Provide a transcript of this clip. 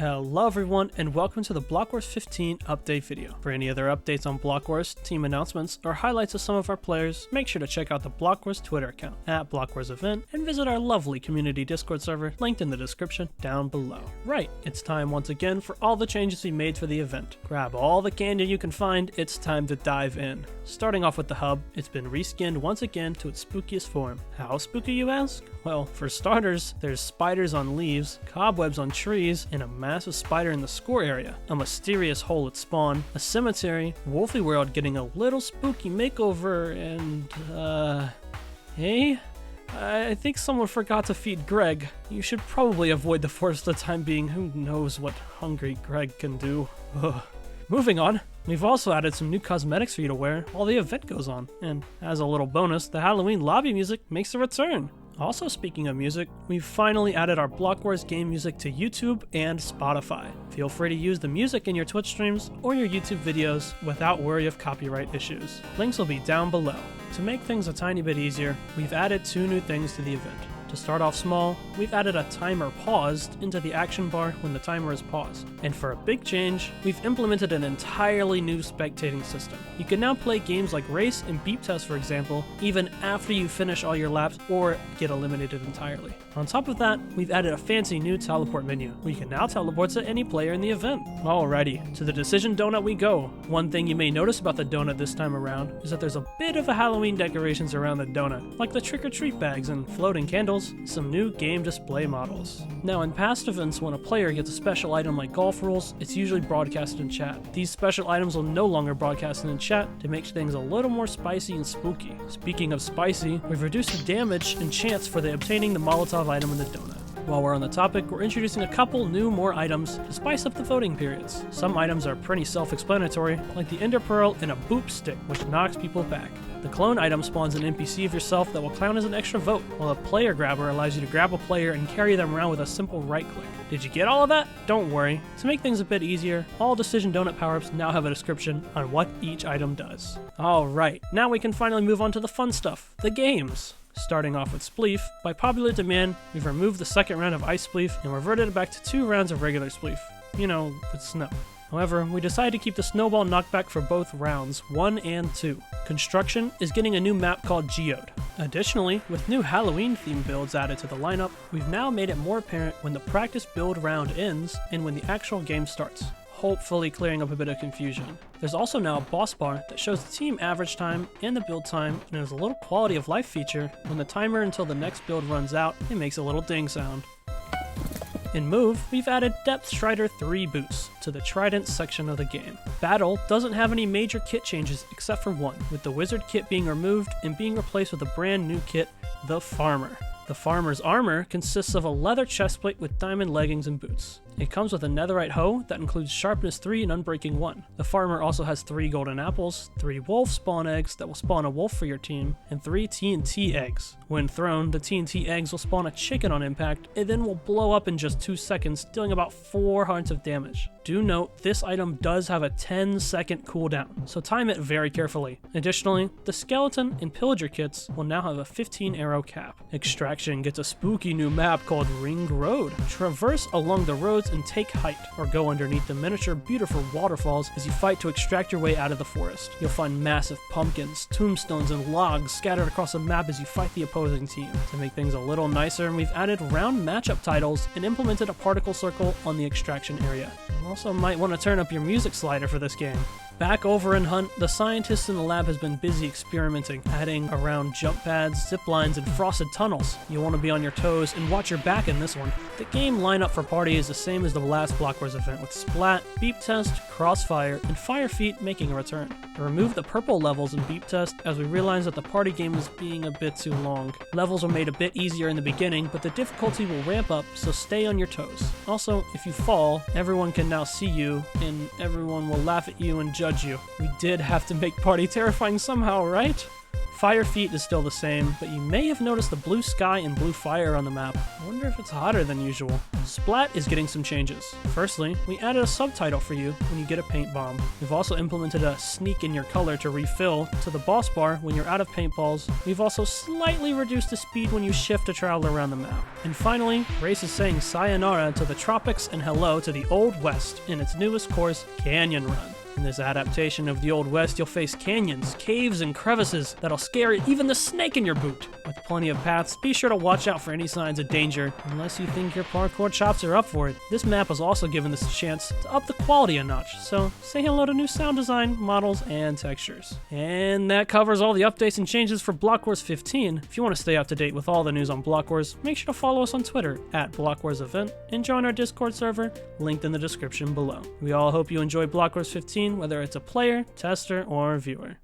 Hello everyone, and welcome to the Block Wars 15 update video. For any other updates on Block Wars, team announcements, or highlights of some of our players, make sure to check out the Block Wars Twitter account at Block Wars Event and visit our lovely community Discord server linked in the description down below. Right, it's time once again for all the changes we made for the event. Grab all the candy you can find, it's time to dive in. Starting off with the hub, it's been reskinned once again to its spookiest form. How spooky, you ask? Well, for starters, there's spiders on leaves, cobwebs on trees, and a massive spider in the score area, a mysterious hole at spawn, a cemetery, Wolfeei world getting a little spooky makeover, and hey? I think someone forgot to feed Greg. You should probably avoid the forest for the time being. Who knows what hungry Greg can do. Ugh. Moving on, we've also added some new cosmetics for you to wear while the event goes on, and as a little bonus, the Halloween lobby music makes a return. Also, speaking of music, we've finally added our Block Wars game music to YouTube and Spotify. Feel free to use the music in your Twitch streams or your YouTube videos without worry of copyright issues. Links will be down below. To make things a tiny bit easier, we've added two new things to the event. To start off small, we've added a timer paused into the action bar when the timer is paused. And for a big change, we've implemented an entirely new spectating system. You can now play games like Race and Beep Test, for example, even after you finish all your laps or get eliminated entirely. On top of that, we've added a fancy new teleport menu, where you can now teleport to any player in the event. Alrighty, to the decision donut we go. One thing you may notice about the donut this time around is that there's a bit of a Halloween decorations around the donut, like the trick-or-treat bags and floating candles, some new game display models. Now, in past events, when a player gets a special item like golf rules, it's usually broadcasted in chat. These special items will no longer broadcast in chat to make things a little more spicy and spooky. Speaking of spicy, we've reduced the damage and chance for the obtaining the Molotov item in the donut. While we're on the topic, we're introducing a couple more items to spice up the voting periods. Some items are pretty self-explanatory, like the Ender Pearl and a Boop Stick, which knocks people back. The clone item spawns an NPC of yourself that will count as an extra vote, while a player grabber allows you to grab a player and carry them around with a simple right click. Did you get all of that? Don't worry. To make things a bit easier, all Decision Donut power-ups now have a description on what each item does. Alright, now we can finally move on to the fun stuff, the games. Starting off with Spleef, by popular demand, we've removed the second round of Ice Spleef and reverted it back to 2 rounds of regular Spleef. You know, with snow. However, we decided to keep the snowball knockback for both rounds, 1 and 2. Construction is getting a new map called Geode. Additionally, with new Halloween-themed builds added to the lineup, we've now made it more apparent when the practice build round ends and when the actual game starts, hopefully clearing up a bit of confusion. There's also now a boss bar that shows the team average time and the build time, and there's a little quality of life feature. When the timer until the next build runs out, it makes a little ding sound. In Move, we've added Depth Strider 3 boosts to the Trident section of the game. Battle doesn't have any major kit changes except for one, with the Wizard kit being removed and being replaced with a brand new kit, the Farmer. The Farmer's armor consists of a leather chestplate with diamond leggings and boots. It comes with a netherite hoe that includes sharpness 3 and unbreaking 1. The Farmer also has 3 golden apples, 3 wolf spawn eggs that will spawn a wolf for your team, and 3 TNT eggs. When thrown, the TNT eggs will spawn a chicken on impact, and then will blow up in just 2 seconds, dealing about 4 hearts of damage. Do note, this item does have a 10-second cooldown, so time it very carefully. Additionally, the Skeleton and Pillager kits will now have a 15 arrow cap. Extraction gets a spooky new map called Ring Road. Traverse along the roads and take height, or go underneath the miniature beautiful waterfalls as you fight to extract your way out of the forest. You'll find massive pumpkins, tombstones, and logs scattered across the map as you fight the opposing team. To make things a little nicer, we've added round matchup titles and implemented a particle circle on the extraction area. You also might want to turn up your music slider for this game. Back over in Hunt, the scientists in the lab has been busy experimenting, adding around jump pads, zip lines, and frosted tunnels. You'll want to be on your toes and watch your back in this one. The game lineup for party is the same as the last Block Wars event, with Splat, Beep Test, Crossfire, and Fire Feet making a return. We removed the purple levels in Beep Test as we realized that the party game was being a bit too long. Levels were made a bit easier in the beginning, but the difficulty will ramp up, so stay on your toes. Also, if you fall, everyone can now see you, and everyone will laugh at you and judge you. We did have to make party terrifying somehow, right? Fire feet is still the same, but you may have noticed the blue sky and blue fire on the map. I wonder if it's hotter than usual. Splat is getting some changes. Firstly, we added a subtitle for you when you get a paint bomb. We've also implemented a sneak in your color to refill to the boss bar when you're out of paintballs. We've also slightly reduced the speed when you shift to travel around the map. And finally, Race is saying sayonara to the tropics and hello to the Old West in its newest course, Canyon Run. In this adaptation of the Old West, you'll face canyons, caves, and crevices that'll scare even the snake in your boot. With plenty of paths, be sure to watch out for any signs of danger, unless you think your parkour chops are up for it. This map has also given us a chance to up the quality a notch, so say hello to new sound design, models, and textures. And that covers all the updates and changes for Block Wars 15. If you want to stay up to date with all the news on Block Wars, make sure to follow us on Twitter @BlockWarsEvent and join our Discord server, linked in the description below. We all hope you enjoy Block Wars 15, whether it's a player, tester, or viewer.